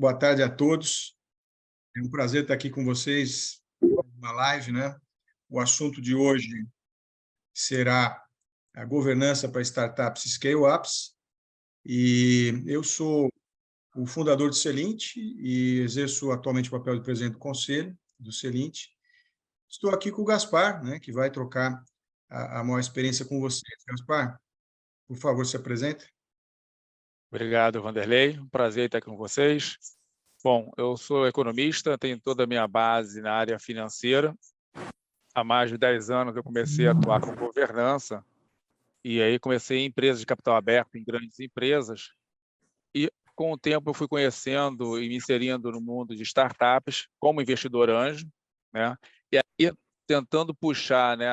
boa tarde a todos. É um prazer estar aqui com vocês na live, né? O assunto de hoje será a governança para startups e scale-ups. E eu sou o fundador do Celint e exerço atualmente o papel de presidente do conselho do Celint. Estou aqui com o Gaspar, né, que vai trocar a maior experiência com vocês. Gaspar, por favor, se apresente. Obrigado, Vanderlei. Um prazer estar com vocês. Bom, eu sou economista, tenho toda a minha base na área financeira. Há mais de 10 anos eu comecei a atuar com governança e aí comecei em empresas de capital aberto, em grandes empresas. E com o tempo eu fui conhecendo e me inserindo no mundo de startups como investidor anjo, né? E aí tentando puxar, né,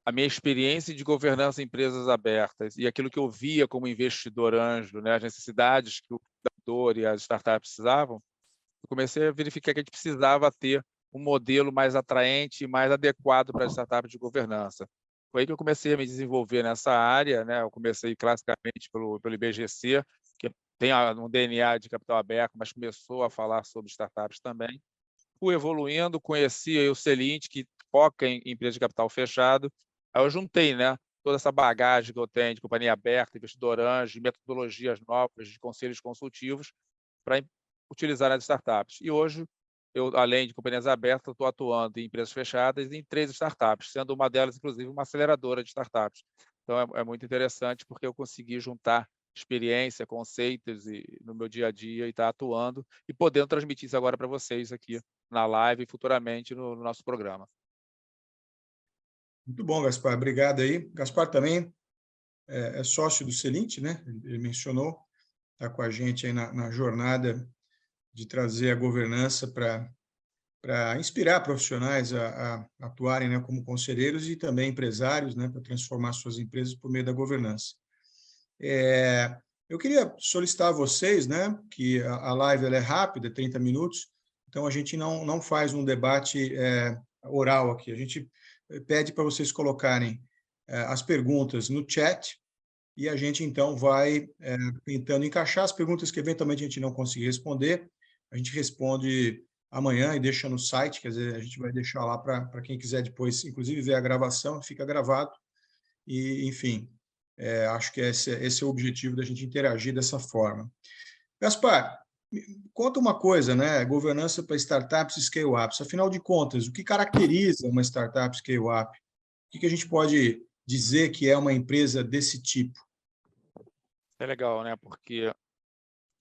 a minha experiência de governança em empresas abertas e aquilo que eu via como investidor anjo, né, as necessidades que o fundador e as startups precisavam, eu comecei a verificar que a gente precisava ter um modelo mais atraente e mais adequado para as startups de governança. Foi aí que eu comecei a me desenvolver nessa área, né? Eu comecei classicamente pelo IBGC, que tem um DNA de capital aberto, mas começou a falar sobre startups também. Fui evoluindo, conheci aí o Celint, que foca em empresas de capital fechado. Aí eu juntei, né, toda essa bagagem que eu tenho de companhia aberta, investidor anjo, metodologias novas de conselhos consultivos para utilizar nas startups. E hoje, eu, além de companhias abertas, estou atuando em empresas fechadas e em 3 startups, sendo uma delas, inclusive, uma aceleradora de startups. Então, é muito interessante porque eu consegui juntar experiência, conceitos no meu dia a dia e estar atuando e podendo transmitir isso agora para vocês aqui na live e futuramente no nosso programa. Muito bom, Gaspar. Obrigado aí. Gaspar também é sócio do Celint, né? Ele mencionou, está com a gente aí na jornada de trazer a governança para inspirar profissionais a atuarem, né, como conselheiros e também empresários, né, para transformar suas empresas por meio da governança. Eu queria solicitar a vocês, né, que a live ela é rápida, 30 minutos, então a gente não faz um debate oral aqui, a gente pede para vocês colocarem as perguntas no chat e a gente, então, vai tentando encaixar as perguntas que, eventualmente, a gente não conseguir responder, a gente responde amanhã e deixa no site, quer dizer, a gente vai deixar lá para quem quiser depois, inclusive, ver a gravação, fica gravado, e, enfim, acho que esse é o objetivo da gente interagir dessa forma. Gaspar, conta uma coisa, né? Governança para startups e scale-ups. Afinal de contas, o que caracteriza uma startup scale-up? O que a gente pode dizer que é uma empresa desse tipo? É legal, né? Porque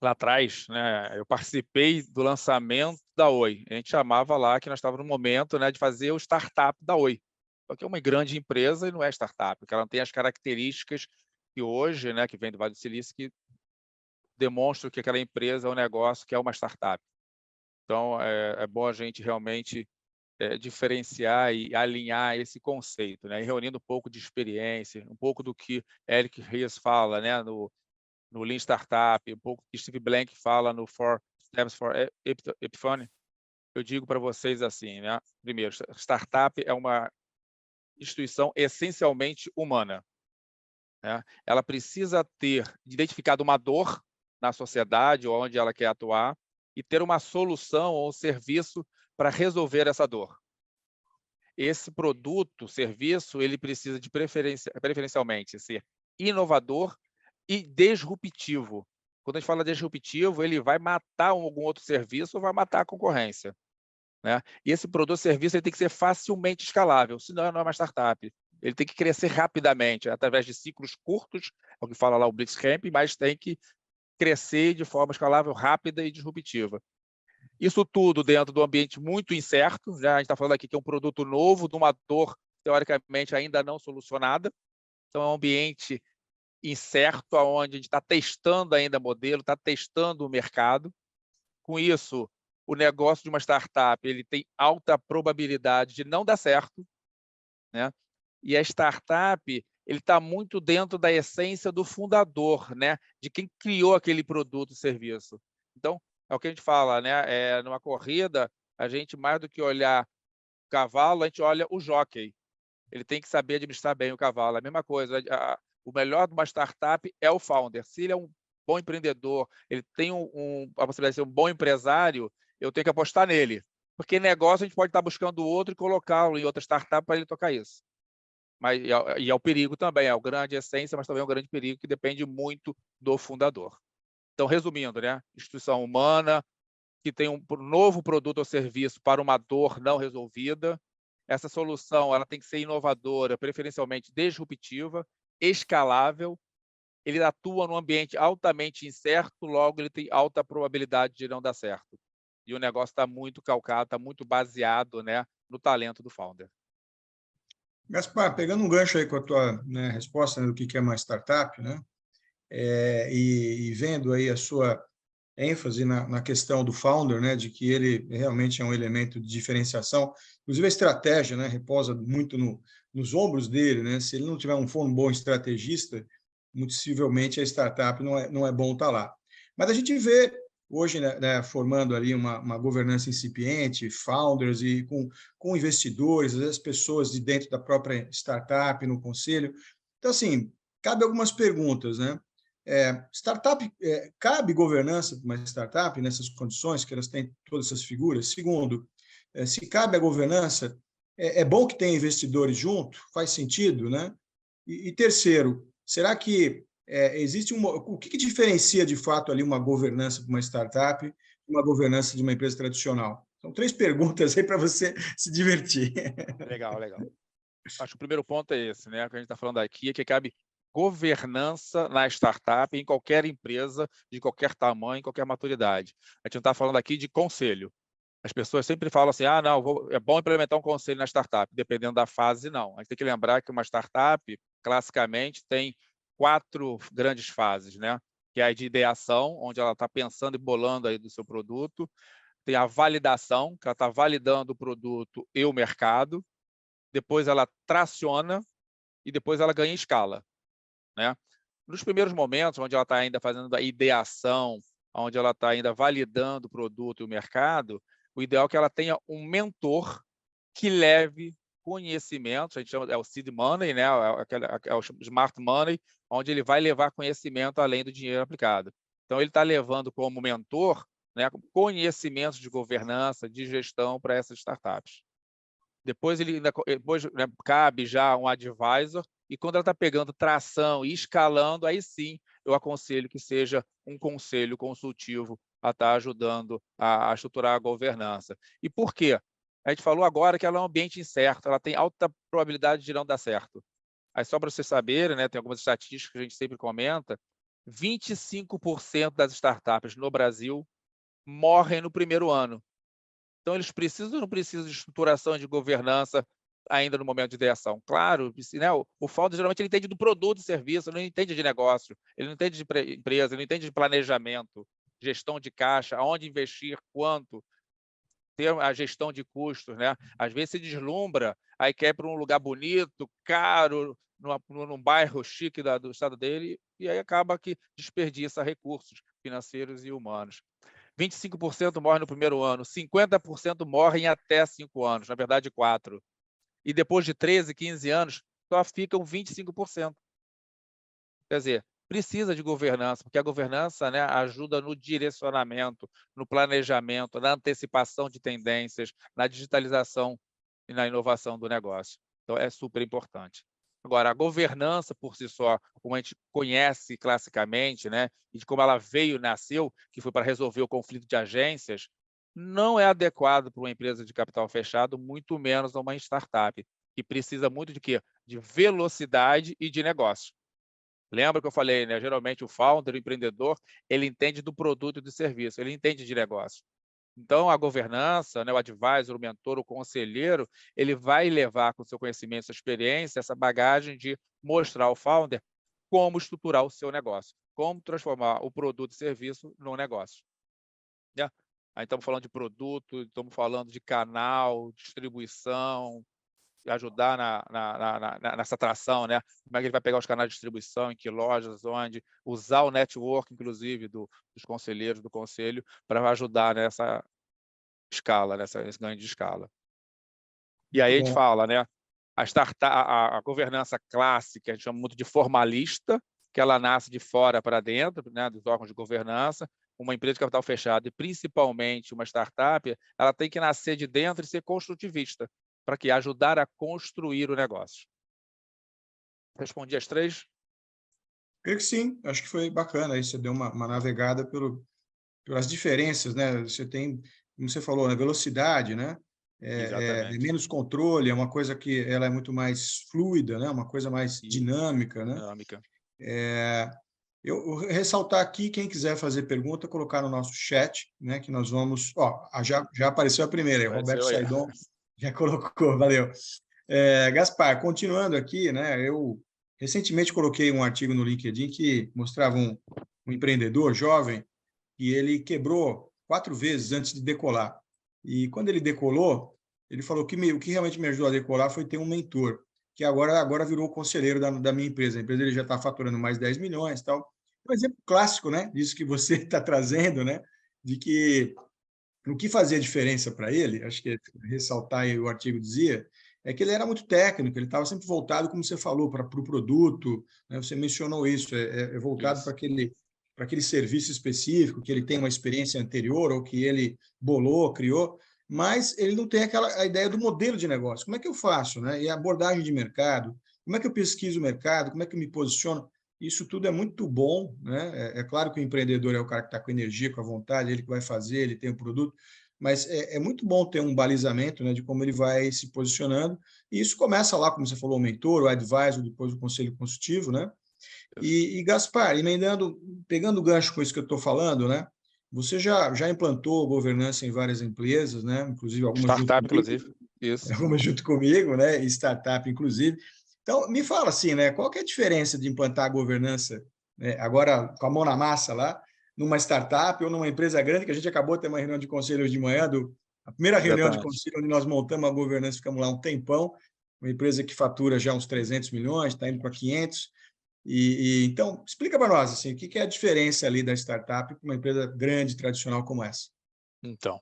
lá atrás, né, eu participei do lançamento da Oi. A gente chamava lá que nós estávamos no momento, né, de fazer o startup da Oi. Só que é uma grande empresa e não é startup, porque ela não tem as características que hoje, né, que vem do Vale do Silício, que demonstram que aquela empresa é um negócio que é uma startup. Então, é bom a gente realmente diferenciar e alinhar esse conceito, né? E reunindo um pouco de experiência, um pouco do que Eric Ries fala, né, no Lean Startup, um pouco que Steve Blank fala no Four Steps for Epiphany. Eu digo para vocês assim, né? Primeiro, startup é uma instituição essencialmente humana, né? Ela precisa ter identificado uma dor na sociedade ou onde ela quer atuar e ter uma solução ou serviço para resolver essa dor. Esse produto, serviço, ele precisa de preferencialmente ser inovador e disruptivo. Quando a gente fala disruptivo, ele vai matar algum outro serviço ou vai matar a concorrência, né? E esse produto, serviço, ele tem que ser facilmente escalável, senão não é uma startup. Ele tem que crescer rapidamente, através de ciclos curtos, é o que fala lá o Blitzcamp, mas tem que crescer de forma escalável, rápida e disruptiva. Isso tudo dentro do ambiente muito incerto, já a gente está falando aqui que é um produto novo, de uma dor, teoricamente, ainda não solucionada. Então, é um ambiente incerto, onde a gente está testando ainda modelo, está testando o mercado. Com isso, o negócio de uma startup ele tem alta probabilidade de não dar certo, né? E a startup ele está muito dentro da essência do fundador, né? De quem criou aquele produto e serviço. Então, é o que a gente fala, né? Numa corrida, a gente, mais do que olhar o cavalo, a gente olha o jockey. Ele tem que saber administrar bem o cavalo. A mesma coisa, o melhor de uma startup é o founder. Se ele é um bom empreendedor, ele tem a possibilidade de ser um bom empresário, eu tenho que apostar nele. Porque negócio a gente pode estar buscando outro e colocá-lo em outra startup para ele tocar isso. Mas, e é o perigo também, é o grande essência, mas também é um grande perigo que depende muito do fundador. Então, resumindo, né? Instituição humana, que tem um novo produto ou serviço para uma dor não resolvida. Essa solução ela tem que ser inovadora, preferencialmente disruptiva, escalável. Ele atua num ambiente altamente incerto, logo ele tem alta probabilidade de não dar certo. E o negócio está muito calcado, está muito baseado, né, no talento do founder. Gaspar, pegando um gancho aí com a tua, né, resposta, né, do que é uma startup, né, e vendo aí a sua ênfase na questão do founder, né, de que ele realmente é um elemento de diferenciação, inclusive a estratégia, né, repousa muito nos ombros dele, né, se ele não tiver for um bom estrategista, muito possivelmente a startup não é bom estar lá. Mas a gente vê hoje, né, formando ali uma governança incipiente, founders e com investidores, às vezes pessoas de dentro da própria startup, no conselho. Então, assim, cabe algumas perguntas, né? Startup, cabe governança para uma startup nessas condições, que elas têm todas essas figuras? Segundo, se cabe a governança, é bom que tenha investidores junto? Faz sentido, né? E terceiro, será que existe o que diferencia de fato ali uma governança para uma startup de uma governança de uma empresa tradicional? São 3 perguntas aí para você se divertir. Legal, legal. Acho que o primeiro ponto é esse, né? O que a gente está falando aqui é que cabe governança na startup, em qualquer empresa, de qualquer tamanho, qualquer maturidade. A gente não está falando aqui de conselho. As pessoas sempre falam assim, não, é bom implementar um conselho na startup. Dependendo da fase, não. A gente tem que lembrar que uma startup, classicamente, tem 4 grandes fases, né? Que é a de ideação, onde ela está pensando e bolando aí do seu produto. Tem a validação, que ela está validando o produto e o mercado. Depois ela traciona e depois ela ganha escala, né? Nos primeiros momentos, onde ela está ainda fazendo a ideação, onde ela está ainda validando o produto e o mercado, o ideal é que ela tenha um mentor que leve conhecimento, a gente chama, é o seed money, né? É o smart money, onde ele vai levar conhecimento além do dinheiro aplicado. Então, ele está levando como mentor, né, conhecimentos de governança, de gestão para essas startups. Depois, né, cabe já um advisor, e quando ela está pegando tração e escalando, aí sim eu aconselho que seja um conselho consultivo a estar ajudando a estruturar a governança. E por quê? A gente falou agora que ela é um ambiente incerto, ela tem alta probabilidade de não dar certo. Aí, só para vocês saberem, né, tem algumas estatísticas que a gente sempre comenta, 25% das startups no Brasil morrem no primeiro ano. Então, eles precisam ou não precisam de estruturação de governança ainda no momento de ideação? Claro, né? O founder, geralmente, ele entende do produto e serviço, ele não entende de negócio, ele não entende de empresa, ele não entende de planejamento, gestão de caixa, aonde investir, quanto, ter a gestão de custos, né? Às vezes se deslumbra, aí quer ir para um lugar bonito, caro, num bairro chique do estado dele, e aí acaba que desperdiça recursos financeiros e humanos. 25% morrem no primeiro ano, 50% morrem até 5 anos, na verdade 4. E depois de 13, 15 anos, só ficam 25%. Quer dizer, precisa de governança, porque a governança, né, ajuda no direcionamento, no planejamento, na antecipação de tendências, na digitalização e na inovação do negócio. Então, é super importante. Agora, a governança por si só, como a gente conhece classicamente, né, e de como ela veio e nasceu, que foi para resolver o conflito de agências, não é adequado para uma empresa de capital fechado, muito menos uma startup, que precisa muito de quê? De velocidade e de negócio. Lembra que eu falei, né? Geralmente o founder, o empreendedor, ele entende do produto e do serviço, ele entende de negócio. Então, a governança, né, o advisor, o mentor, o conselheiro, ele vai levar com seu conhecimento, sua experiência, essa bagagem de mostrar ao founder como estruturar o seu negócio, como transformar o produto e serviço no negócio. Né? Aí estamos falando de produto, estamos falando de canal, distribuição, ajudar nessa atração, né? Como é que ele vai pegar os canais de distribuição, em que lojas, onde, usar o network, inclusive, dos conselheiros do conselho, para ajudar nessa escala, nesse ganho de escala. E aí a gente Bom, fala, né? A governança clássica, a gente chama muito de formalista, que ela nasce de fora para dentro, né, dos órgãos de governança. Uma empresa de capital fechado e principalmente uma startup, ela tem que nascer de dentro e ser construtivista, para que ajudar a construir o negócio. Respondi as 3? Creio que sim, acho que foi bacana. Aí você deu uma navegada pelas diferenças, né? Você tem, como você falou, a velocidade, né? Exatamente. Menos controle, é uma coisa que ela é muito mais fluida, né? Uma coisa mais E dinâmica, né? dinâmica. Eu ressaltar aqui, quem quiser fazer pergunta, colocar no nosso chat, né? Que nós vamos. Ó, já apareceu a primeira, aí, Roberto Apareceu aí. Saidon já colocou, valeu. Gaspar, continuando aqui, né? Eu recentemente coloquei um artigo no LinkedIn que mostrava um empreendedor jovem e ele quebrou 4 vezes antes de decolar. E quando ele decolou, ele falou que o que realmente me ajudou a decolar foi ter um mentor, que agora virou conselheiro da minha empresa. A empresa ele já está faturando mais 10 milhões e tal. Um exemplo clássico, né, disso que você está trazendo, né, de que o que fazia diferença para ele, acho que ressaltar aí o artigo dizia, é que ele era muito técnico, ele estava sempre voltado, como você falou, para o produto, né? Você mencionou isso, é voltado Isso. para aquele serviço específico, que ele tem uma experiência anterior, ou que ele bolou, criou, mas ele não tem a ideia do modelo de negócio. Como é que eu faço? Né? E a abordagem de mercado, como é que eu pesquiso o mercado, como é que eu me posiciono? Isso tudo é muito bom, né? É claro que o empreendedor é o cara que está com energia, com a vontade, ele que vai fazer, ele tem o produto, mas é muito bom ter um balizamento, né, de como ele vai se posicionando, e isso começa lá, como você falou, o mentor, o advisor, depois o conselho consultivo, né? Isso. E Gaspar, emendando, pegando o gancho com isso que eu estou falando, né? Você já implantou governança em várias empresas, né? Inclusive algumas junto Startup, comigo, inclusive. Isso. algumas junto comigo, né? E startup, inclusive. Então, me fala assim, né? Qual que é a diferença de implantar a governança, né, agora com a mão na massa lá, numa startup ou numa empresa grande, que a gente acabou de ter uma reunião de conselho hoje de manhã, a primeira reunião de Exatamente. conselho onde nós montamos a governança, ficamos lá um tempão, uma empresa que fatura já uns 300 milhões, está indo para 500. Então, explica para nós assim, o que é a diferença ali da startup para uma empresa grande, tradicional como essa? Então,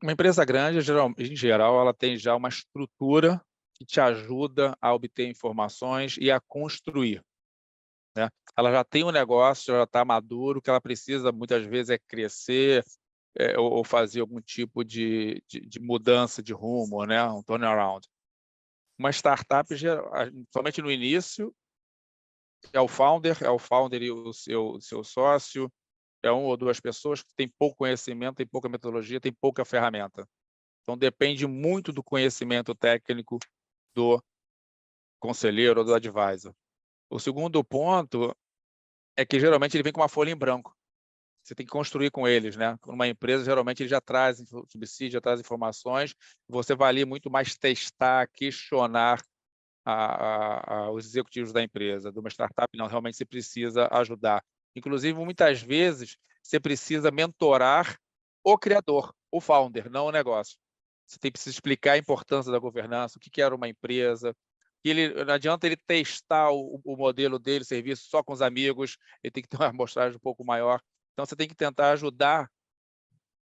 uma empresa grande, em geral, ela tem já uma estrutura que te ajuda a obter informações e a construir, né? Ela já tem um negócio, já está maduro, o que ela precisa muitas vezes é crescer, ou fazer algum tipo de mudança de rumo, né? Um turnaround. Uma startup, somente no início, é o founder e o seu sócio, é 1 ou 2 pessoas que têm pouco conhecimento, têm pouca metodologia, têm pouca ferramenta. Então, depende muito do conhecimento técnico do conselheiro ou do advisor. O segundo ponto é que, geralmente, ele vem com uma folha em branco. Você tem que construir com eles, né? Numa empresa, geralmente, ele já traz subsídio, já traz informações. Você vai ali muito mais testar, questionar os executivos da empresa. De uma startup, não, realmente você precisa ajudar. Inclusive, muitas vezes, você precisa mentorar o criador, o founder, não o negócio. Você tem que explicar a importância da governança, o que era uma empresa. Não adianta ele testar o modelo dele, o serviço, só com os amigos, ele tem que ter uma amostragem um pouco maior. Então, você tem que tentar ajudar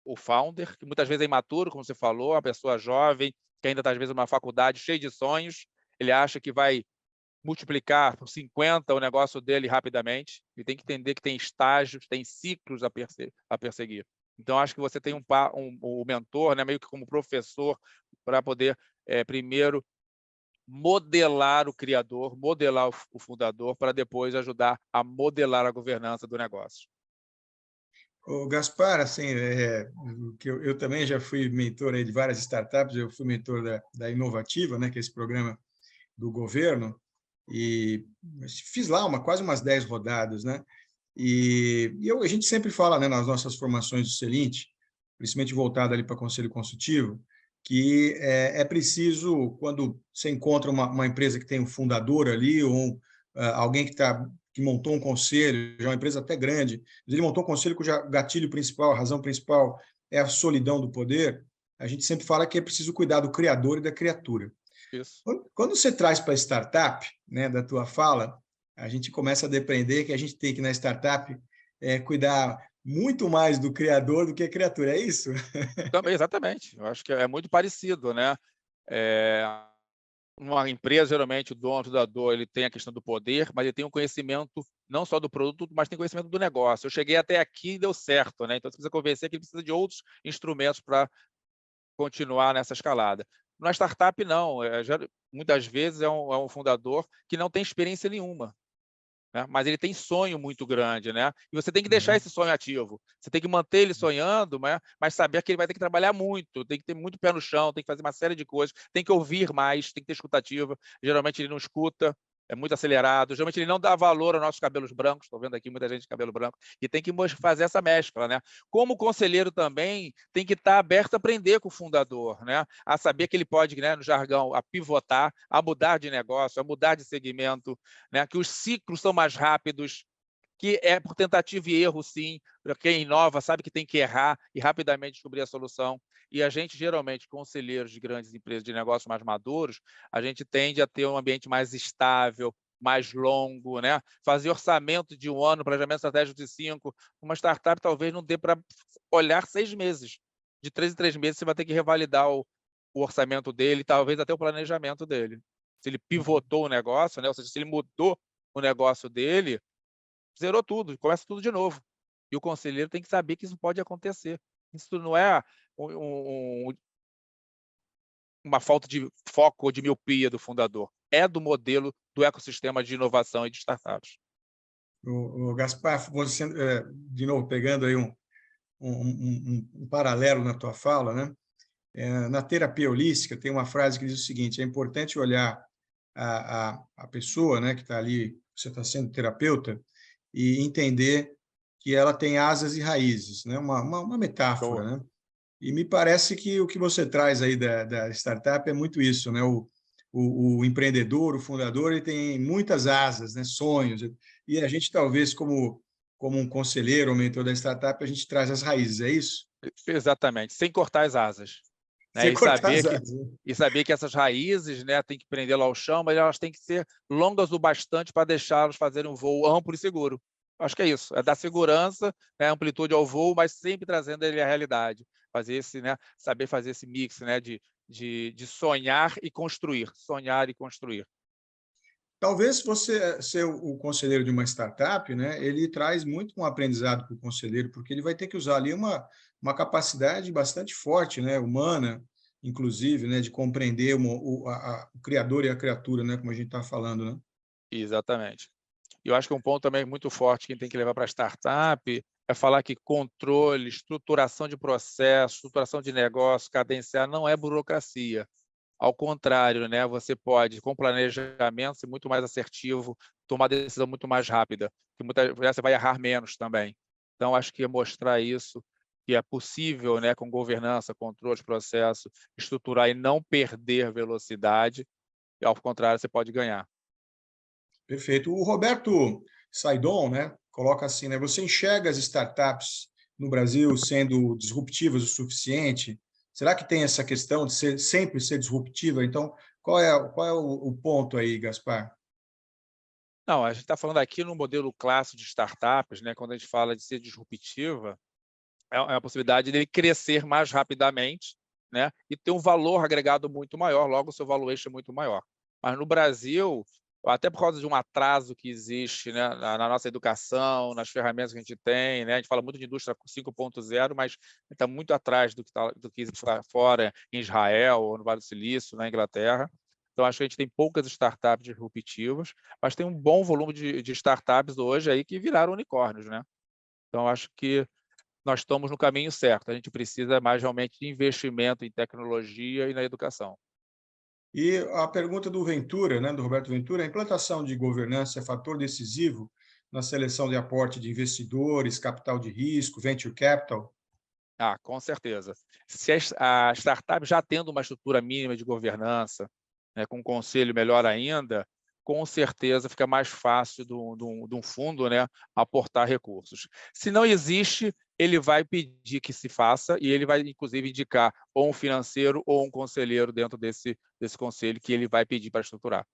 o founder, que muitas vezes é imaturo, como você falou, uma pessoa jovem, que ainda está, às vezes, numa faculdade cheia de sonhos, ele acha que vai multiplicar por 50 o negócio dele rapidamente, e tem que entender que tem estágios, tem ciclos a perseguir. Então, acho que você tem um mentor, né, meio que como professor, para poder, primeiro, modelar o criador, modelar o fundador, para depois ajudar a modelar a governança do negócio. O Gaspar, assim, que eu também já fui mentor aí de várias startups, eu fui mentor da Inovativa, né, que é esse programa do governo, e fiz lá quase umas 10 rodadas, né? A gente sempre fala, né, nas nossas formações do Celint, principalmente voltada ali para conselho consultivo, que é preciso, quando você encontra uma empresa que tem um fundador ali, ou alguém que montou um conselho, já é uma empresa até grande, mas ele montou um conselho cujo gatilho principal, a razão principal é a solidão do poder, a gente sempre fala que é preciso cuidar do criador e da criatura. Isso. Quando você traz para a startup, né, da tua fala, a gente começa a depender que a gente tem que, na startup, cuidar muito mais do criador do que a criatura, é isso? Também, exatamente. Eu acho que é muito parecido, né? uma empresa, geralmente, o dono, o fundador, ele tem a questão do poder, mas ele tem um conhecimento não só do produto, mas tem conhecimento do negócio. Eu cheguei até aqui e deu certo, né? Então, você precisa convencer que ele precisa de outros instrumentos para continuar nessa escalada. Na startup, não. Muitas vezes é um fundador que não tem experiência nenhuma, né? Mas ele tem sonho muito grande, né? E você tem que deixar esse sonho ativo. Você tem que manter ele sonhando, né? Mas saber que ele vai ter que trabalhar muito, tem que ter muito pé no chão, tem que fazer uma série de coisas, tem que ouvir mais, tem que ter escutativa. Geralmente ele não escuta, é muito acelerado. Geralmente ele não dá valor aos nossos cabelos brancos. Estou vendo aqui muita gente de cabelo branco. E tem que fazer essa mescla, né? Como conselheiro também tem que estar aberto a aprender com o fundador, né? A saber que ele pode, né, no jargão, a pivotar, a mudar de negócio, a mudar de segmento, né? Que os ciclos são mais rápidos, que é por tentativa e erro, sim. Quem inova sabe que tem que errar e rapidamente descobrir a solução. E a gente, geralmente, conselheiros de grandes empresas de negócios mais maduros, a gente tende a ter um ambiente mais estável, mais longo, né? Fazer orçamento de 1 ano, planejamento estratégico de 5. Uma startup talvez não dê para olhar 6 meses. De 3 em 3 meses, você vai ter que revalidar o orçamento dele, talvez até o planejamento dele. Se ele pivotou o negócio, né? Ou seja, se ele mudou o negócio dele, zerou tudo, começa tudo de novo. E o conselheiro tem que saber que isso pode acontecer. Isso não é uma falta de foco ou de miopia do fundador. É do modelo do ecossistema de inovação e de startups. O Gaspar, você, de novo, pegando aí um paralelo na tua fala, né? Na terapia holística tem uma frase que diz o seguinte: é importante olhar a pessoa, né, que está ali, você está sendo terapeuta, e entender que ela tem asas e raízes, né? Uma metáfora, Boa. né? E me parece que o que você traz aí da startup é muito isso, né? O empreendedor, o fundador, ele tem muitas asas, né? Sonhos. E a gente, talvez, como um conselheiro ou mentor da startup, a gente traz as raízes, é isso? Exatamente, sem cortar as asas. Né? Sem E cortar saber as que, asas. e saber que essas raízes, né, tem que prendê-las ao chão, mas elas têm que ser longas o bastante para deixá-los fazerem um voo amplo e seguro. Acho que é isso, é dar segurança, né, amplitude ao voo, mas sempre trazendo ele à realidade. Fazer esse, né, saber fazer esse mix, né, de sonhar e construir, sonhar e construir. Talvez você ser o conselheiro de uma startup, né, ele traz muito um aprendizado para o conselheiro, porque ele vai ter que usar ali uma capacidade bastante forte, né, humana, inclusive, né, de compreender o criador e a criatura, né, como a gente está falando, né? Exatamente. E eu acho que um ponto também muito forte que tem que levar para a startup é falar que controle, estruturação de processo, estruturação de negócio, cadenciar não é burocracia. Ao contrário, né, você pode, com planejamento, ser muito mais assertivo, tomar decisão muito mais rápida, que muitas vezes você vai errar menos também. Então, acho que é mostrar isso, que é possível, né, com governança, controle de processo, estruturar e não perder velocidade, e, ao contrário, você pode ganhar. Perfeito. O Roberto Saidon, né, coloca assim, né, você enxerga as startups no Brasil sendo disruptivas o suficiente? Será que tem essa questão de sempre ser disruptiva? Então, qual é o ponto aí, Gaspar? Não, a gente está falando aqui no modelo clássico de startups, né, quando a gente fala de ser disruptiva, é a possibilidade dele crescer mais rapidamente, né, e ter um valor agregado muito maior, logo o seu valuation é muito maior. Mas no Brasil, até por causa de um atraso que existe, né, na nossa educação, nas ferramentas que a gente tem, né, a gente fala muito de indústria 5.0, mas está muito atrás do que existe lá fora, em Israel, ou no Vale do Silício, na Inglaterra. Então, acho que a gente tem poucas startups disruptivas, mas tem um bom volume de startups hoje aí que viraram unicórnios, né? Então, acho que nós estamos no caminho certo. A gente precisa mais realmente de investimento em tecnologia e na educação. E a pergunta do Ventura, né, do Roberto Ventura: a implantação de governança é fator decisivo na seleção de aporte de investidores, capital de risco, venture capital? Ah, com certeza. Se a startup já tendo uma estrutura mínima de governança, né, com um conselho melhor ainda, com certeza fica mais fácil de um fundo, né, aportar recursos. Se não existe, ele vai pedir que se faça e ele vai, inclusive, indicar ou um financeiro ou um conselheiro dentro desse conselho que ele vai pedir para estruturar.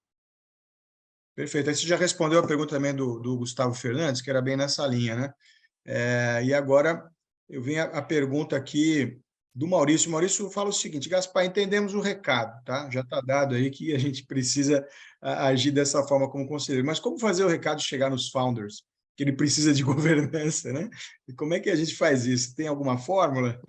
Perfeito. Aí você já respondeu a pergunta também do Gustavo Fernandes, que era bem nessa linha, né? E agora eu venho a pergunta aqui do Maurício. O Maurício fala o seguinte: Gaspar, entendemos o recado, tá? Já está dado aí que a gente precisa agir dessa forma como conselheiro. Mas como fazer o recado chegar nos founders? Que ele precisa de governança, né? E como é que a gente faz isso? Tem alguma fórmula?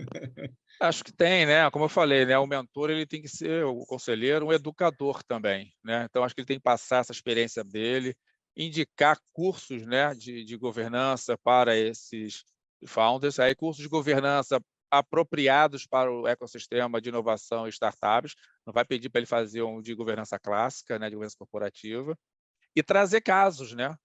Acho que tem, né? Como eu falei, né? O mentor ele tem que ser, o conselheiro, um educador também, né? Então, acho que ele tem que passar essa experiência dele, indicar cursos, né, de governança para esses founders, aí cursos de governança apropriados para o ecossistema de inovação e startups. Não vai pedir para ele fazer um de governança clássica, né, de governança corporativa, e trazer casos, né?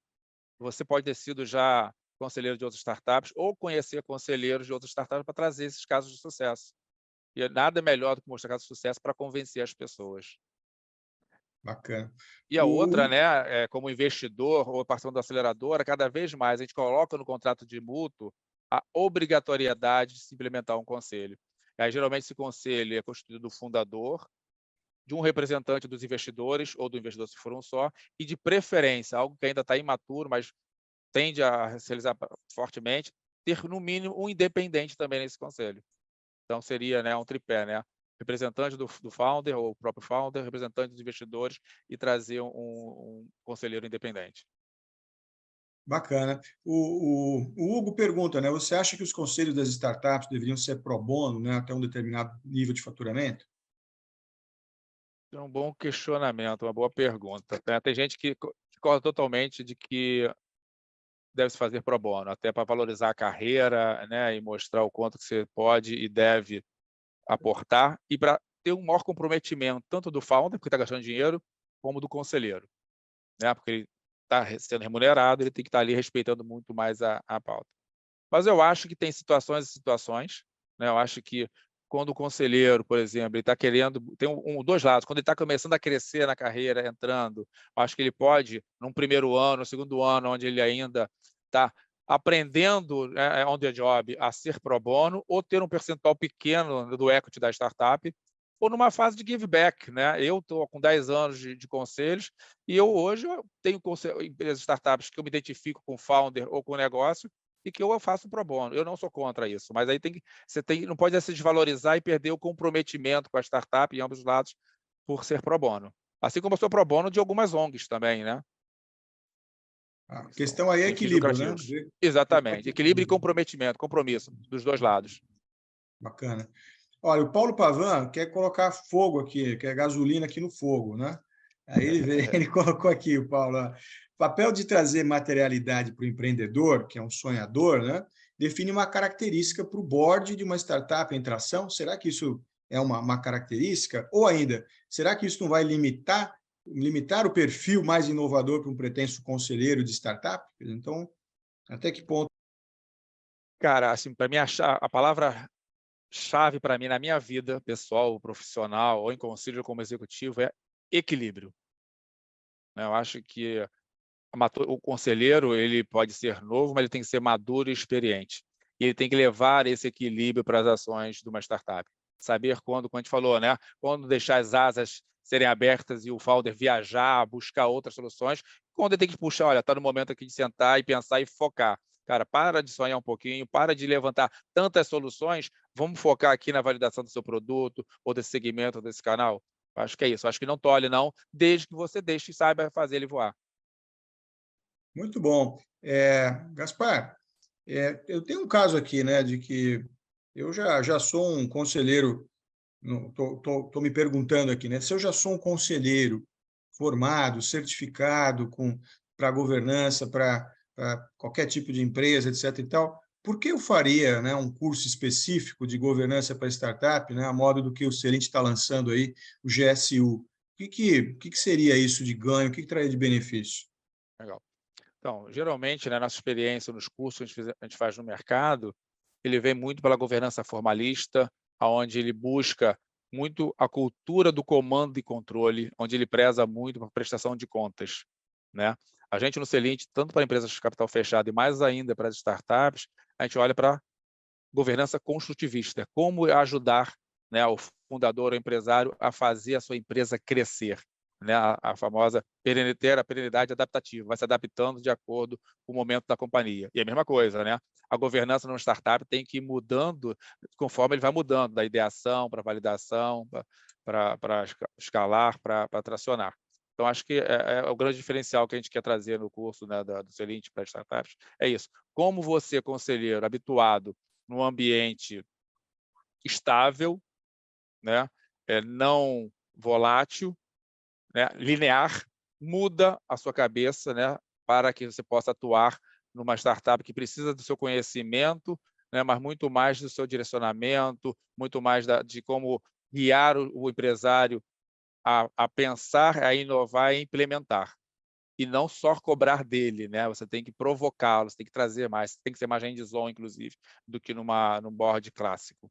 Você pode ter sido já conselheiro de outras startups ou conhecer conselheiros de outras startups para trazer esses casos de sucesso. E nada melhor do que mostrar casos de sucesso para convencer as pessoas. Bacana. E a outra, né, como investidor ou participante da aceleradora, cada vez mais a gente coloca no contrato de mútuo a obrigatoriedade de se implementar um conselho. Aí, geralmente, esse conselho é constituído do fundador, de um representante dos investidores, ou do investidor se for um só, e de preferência, algo que ainda está imaturo, mas tende a se realizar fortemente, ter no mínimo um independente também nesse conselho. Então seria, né, um tripé, né? Representante do founder ou o próprio founder, representante dos investidores e trazer um conselheiro independente. Bacana. O Hugo pergunta, né? Você acha que os conselhos das startups deveriam ser pro bono, né, até um determinado nível de faturamento? É um bom questionamento, uma boa pergunta, né? Tem gente que discorda totalmente de que deve se fazer pro bono, até para valorizar a carreira, né, e mostrar o quanto que você pode e deve aportar, e para ter um maior comprometimento, tanto do founder, porque está gastando dinheiro, como do conselheiro, né? Porque ele está sendo remunerado, ele tem que estar ali respeitando muito mais a pauta. Mas eu acho que tem situações e situações, né? Eu acho que quando o conselheiro, por exemplo, ele está querendo, tem dois lados, quando ele está começando a crescer na carreira, entrando, acho que ele pode, num primeiro ano, no segundo ano, onde ele ainda está aprendendo, né, on the job, a ser pro bono, ou ter um percentual pequeno do equity da startup, ou numa fase de give back, né? Eu estou com 10 anos de conselhos e hoje eu tenho empresas, startups que eu me identifico com o founder ou com o negócio, e que eu faço pro bono. Eu não sou contra isso, mas aí não pode se desvalorizar e perder o comprometimento com a startup em ambos os lados por ser pro bono. Assim como eu sou pro bono de algumas ONGs também, né? A São questão aí é sem fins equilíbrio, né? lucrativos. Exatamente. Equilíbrio e comprometimento, compromisso dos dois lados. Bacana. Olha, o Paulo Pavan quer colocar fogo aqui, quer gasolina aqui no fogo, né? Aí ele veio, ele colocou aqui, o Paulo, ó, papel de trazer materialidade para o empreendedor, que é um sonhador, né? Define uma característica para o board de uma startup em tração. Será que isso é uma característica? Ou ainda, será que isso não vai limitar o perfil mais inovador para um pretenso conselheiro de startup? Então, até que ponto? Cara, assim, para mim a palavra chave para mim na minha vida pessoal, profissional ou em conselho como executivo é equilíbrio, né? Eu acho que o conselheiro ele pode ser novo, mas ele tem que ser maduro e experiente. E ele tem que levar esse equilíbrio para as ações de uma startup. Saber quando, como a gente falou, né? Quando deixar as asas serem abertas e o founder viajar, buscar outras soluções. Quando ele tem que puxar, olha, está no momento aqui de sentar e pensar e focar. Cara, para de sonhar um pouquinho, para de levantar tantas soluções, vamos focar aqui na validação do seu produto, ou desse segmento, ou desse canal. Acho que é isso. Acho que não tolhe, não, desde que você deixe e saiba fazer ele voar. Muito bom. Gaspar, eu tenho um caso aqui, né, de que eu já sou um conselheiro, estou me perguntando aqui, né, se eu já sou um conselheiro formado, certificado para governança, para qualquer tipo de empresa, etc. e tal, por que eu faria, né, um curso específico de governança para startup, né, a modo do que o Celente está lançando aí, o GSU? O que seria isso de ganho? O que traria de benefício? Legal. Então, geralmente, né, nossa experiência nos cursos que a gente faz no mercado, ele vem muito pela governança formalista, aonde ele busca muito a cultura do comando e controle, onde ele preza muito por prestação de contas, né? A gente no Celint, tanto para empresas de capital fechado e mais ainda para as startups, a gente olha para governança construtivista, como ajudar, né, o fundador ou empresário a fazer a sua empresa crescer, né, a famosa ter a perenidade adaptativa, vai se adaptando de acordo com o momento da companhia. E a mesma coisa, né? a governança numa startup tem que ir mudando conforme ele vai mudando, da ideação para validação, para escalar, para tracionar. Então, acho que é o grande diferencial que a gente quer trazer no curso, né, do Celint para startups, é isso. Como você, conselheiro, habituado num ambiente estável, né, não volátil, né, linear, muda a sua cabeça, né, para que você possa atuar numa startup que precisa do seu conhecimento, né, mas muito mais do seu direcionamento, muito mais de como guiar o empresário a pensar, a inovar e implementar. E não só cobrar dele, né? Você tem que provocá-lo, você tem que trazer mais, tem que ser mais hands-on, inclusive, do que num board clássico.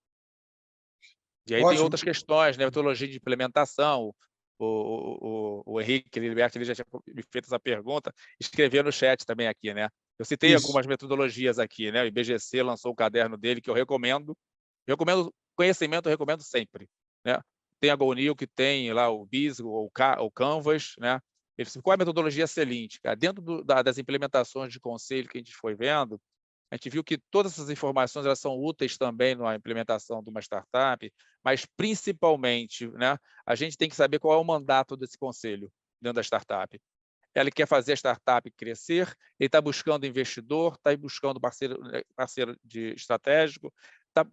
E aí tem Ótimo. outras questões, né? Metodologia de implementação. O Henrique Liliberto, ele já tinha me feito essa pergunta, escreveu no chat também aqui, né? Eu citei algumas metodologias aqui, né? O IBGC lançou o caderno dele, que eu recomendo. Conhecimento, eu recomendo sempre, né? Tem a GoNew, que tem lá o BIS, o Canvas, né? Qual é a metodologia Celint? Dentro das implementações de conselho que a gente foi vendo, a gente viu que todas essas informações elas são úteis também na implementação de uma startup, mas principalmente, né, a gente tem que saber qual é o mandato desse conselho dentro da startup. Ele quer fazer a startup crescer, ele está buscando investidor, está buscando parceiro estratégico,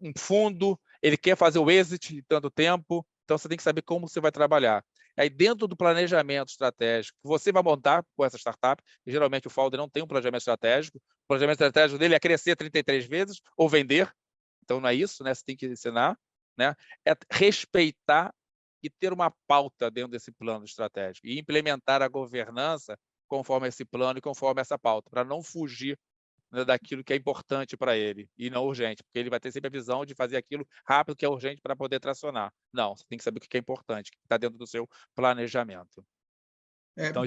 um fundo, ele quer fazer o exit em tanto tempo, então você tem que saber como você vai trabalhar. Aí, dentro do planejamento estratégico que você vai montar com essa startup, e geralmente o founder não tem um planejamento estratégico, o planejamento estratégico dele é crescer 33 vezes ou vender, então não é isso, né? Você tem que ensinar, né? É respeitar e ter uma pauta dentro desse plano estratégico e implementar a governança conforme esse plano e conforme essa pauta, para não fugir, né, daquilo que é importante para ele e não urgente, porque ele vai ter sempre a visão de fazer aquilo rápido que é urgente para poder tracionar. Não, você tem que saber o que é importante, que está dentro do seu planejamento. Então,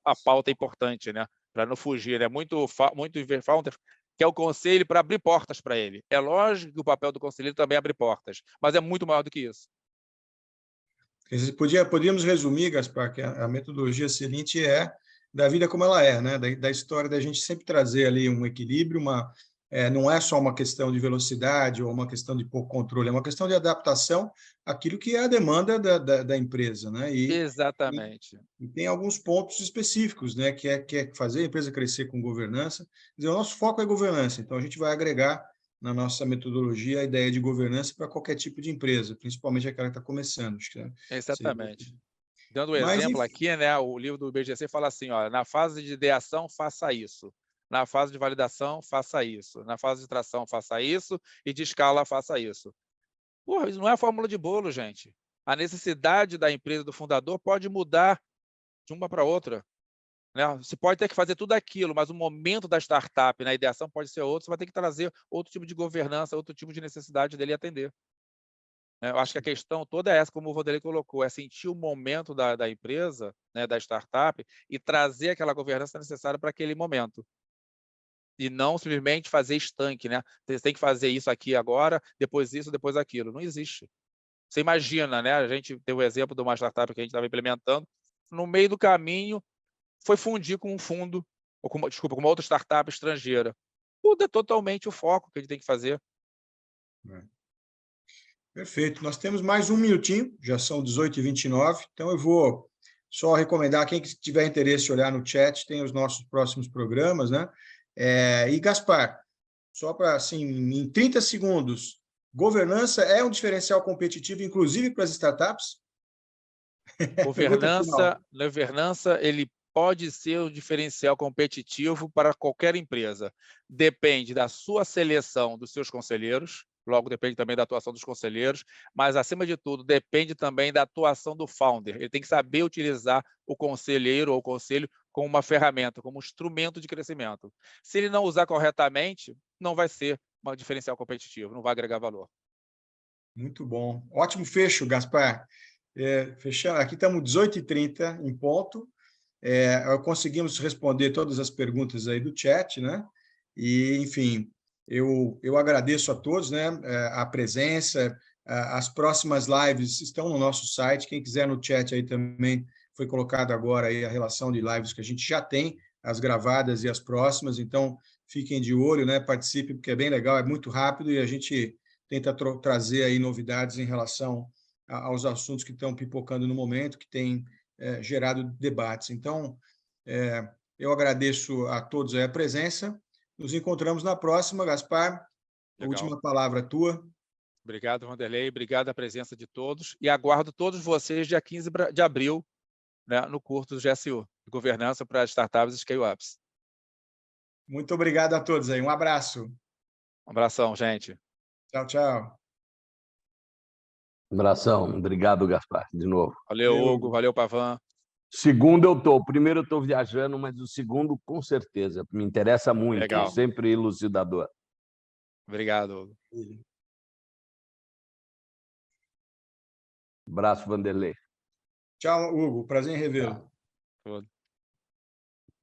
a pauta é importante, né? Para não fugir. É muito founder que é o conselho para abrir portas para ele. É lógico que o papel do conselheiro também é abrir portas, mas é muito maior do que isso. Podíamos resumir, Gaspar, que a metodologia Celint é da vida como ela é, né? Da história da gente sempre trazer ali um equilíbrio, não é só uma questão de velocidade ou uma questão de pouco controle, é uma questão de adaptação àquilo que é a demanda da empresa, né? Exatamente. E tem alguns pontos específicos, né? Que é fazer a empresa crescer com governança. Quer dizer, o nosso foco é governança, então a gente vai agregar na nossa metodologia a ideia de governança para qualquer tipo de empresa, principalmente aquela que está começando. Acho que Exatamente. Dando um Mas, exemplo aqui, né, o livro do IBGC fala assim, ó, na fase de ideação, faça isso. Na fase de validação, faça isso. Na fase de tração, faça isso. E de escala, faça isso. Porra, isso não é a fórmula de bolo, gente. A necessidade da empresa, do fundador, pode mudar de uma para outra. Né? Você pode ter que fazer tudo aquilo, mas o momento da startup, na ideação, pode ser outro. Você vai ter que trazer outro tipo de governança, outro tipo de necessidade dele atender. Eu acho que a questão toda é essa, como o Vanderlei colocou, é sentir o momento da empresa, né, da startup, e trazer aquela governança necessária para aquele momento. E não simplesmente fazer estanque, né? Você tem que fazer isso aqui agora, depois isso, depois aquilo. Não existe. Você imagina, né? A gente tem o exemplo de uma startup que a gente estava implementando, no meio do caminho foi fundir com um fundo, ou com uma outra startup estrangeira. Muda totalmente o foco que a gente tem que fazer. Perfeito. Nós temos mais um minutinho, já são 18h29, então eu vou só recomendar, quem tiver interesse em olhar no chat, tem os nossos próximos programas, né? E, Gaspar, só para, assim, em 30 segundos, governança é um diferencial competitivo, inclusive para as startups? Governança, ele pode ser um diferencial competitivo para qualquer empresa. Depende da sua seleção dos seus conselheiros, logo depende também da atuação dos conselheiros, mas, acima de tudo, depende também da atuação do founder. Ele tem que saber utilizar o conselheiro ou o conselho como uma ferramenta, como um instrumento de crescimento. Se ele não usar corretamente, não vai ser um diferencial competitivo, não vai agregar valor. Muito bom. Ótimo fecho, Gaspar. Fechando, aqui estamos 18h30 em ponto. Conseguimos responder todas as perguntas aí do chat, né? E, enfim, eu agradeço a todos, né? A presença. As próximas lives estão no nosso site. Quem quiser no chat aí também foi colocado agora aí a relação de lives que a gente já tem, as gravadas e as próximas. Então, fiquem de olho, né? Participem, porque é bem legal, é muito rápido e a gente tenta trazer aí novidades em relação aos assuntos que estão pipocando no momento, que têm gerado debates. Então, eu agradeço a todos a presença. Nos encontramos na próxima. Gaspar, a Legal. última palavra tua. Obrigado, Vanderlei. Obrigado a presença de todos. E aguardo todos vocês dia 15 de abril, né, no curso do GSU, Governança para Startups e Scale-Ups. Muito obrigado a todos aí. Um abraço. Um abração, gente. Tchau, tchau. Abração. Obrigado, Gaspar, de novo. Valeu, Hugo. Valeu, Pavan. Segundo eu estou. Primeiro eu estou viajando, mas o segundo, com certeza. Me interessa muito. Legal. Sempre elucidador. Obrigado, Hugo. Abraço, Vanderlei. Tchau, Hugo. Prazer em revê-lo. Tchau.